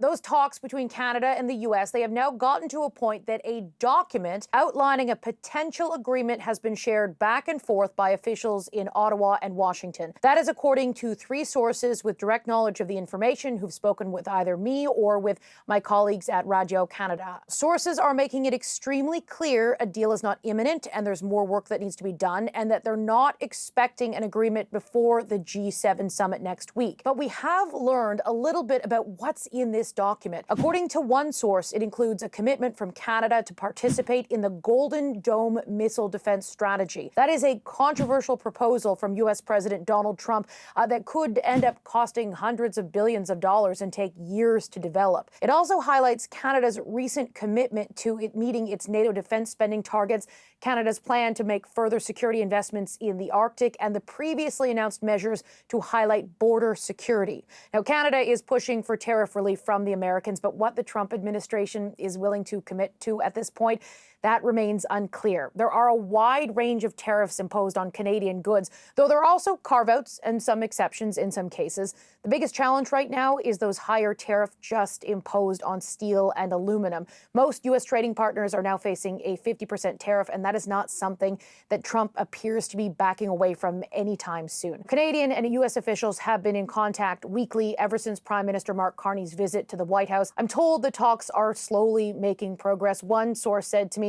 Those talks between Canada and the U.S., they have now gotten to a point that a document outlining a potential agreement has been shared back and forth by officials in Ottawa and Washington. That is according to three sources with direct knowledge of the information who've spoken with either me or with my colleagues at Radio Canada. Sources are making it extremely clear a deal is not imminent and there's more work that needs to be done, and that they're not expecting an agreement before the G7 summit next week. But we have learned a little bit about what's in this document. According to one source, it includes a commitment from Canada to participate in the Golden Dome missile defense strategy. That is a controversial proposal from U.S. President Donald Trump that could end up costing hundreds of billions of dollars and take years to develop. It also highlights Canada's recent commitment to it meeting its NATO defense spending targets, Canada's plan to make further security investments in the Arctic, and the previously announced measures to highlight border security. Now, Canada is pushing for tariff relief from the Americans, but what the Trump administration is willing to commit to at this point, that remains unclear. There are a wide range of tariffs imposed on Canadian goods, though there are also carve-outs and some exceptions in some cases. The biggest challenge right now is those higher tariffs just imposed on steel and aluminum. Most U.S. trading partners are now facing a 50% tariff, and that is not something that Trump appears to be backing away from anytime soon. Canadian and U.S. officials have been in contact weekly ever since Prime Minister Mark Carney's visit to the White House. I'm told the talks are slowly making progress. One source said to me,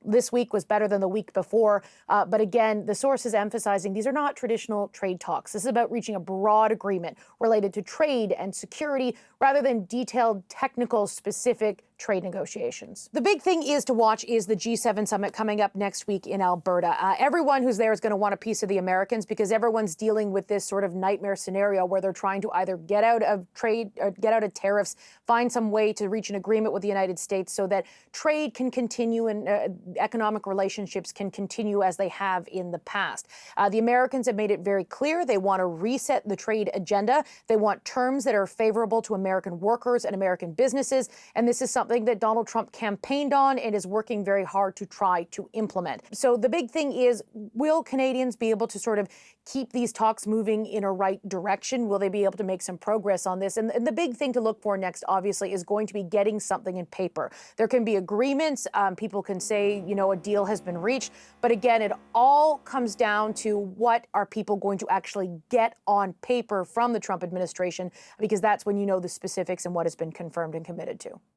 this week was better than the week before. But again, the source is emphasizing these are not traditional trade talks. This is about reaching a broad agreement related to trade and security rather than detailed, technical, specific trade negotiations. The big thing is to watch is the G7 summit coming up next week in Alberta. Everyone who's there is going to want a piece of the Americans because everyone's dealing with this sort of nightmare scenario where they're trying to either get out of trade or get out of tariffs, find some way to reach an agreement with the United States so that trade can continue and economic relationships can continue as they have in the past. The Americans have made it very clear they want to reset the trade agenda. They want terms that are favorable to American workers and American businesses, and this is something that Donald Trump campaigned on and is working very hard to try to implement. So the big thing is, will Canadians be able to sort of keep these talks moving in a right direction? Will they be able to make some progress on this? And the big thing to look for next, obviously, is going to be getting something in paper. There can be agreements. People can say, a deal has been reached. But again, it all comes down to what are people going to actually get on paper from the Trump administration, because that's when you know the specifics and what has been confirmed and committed to.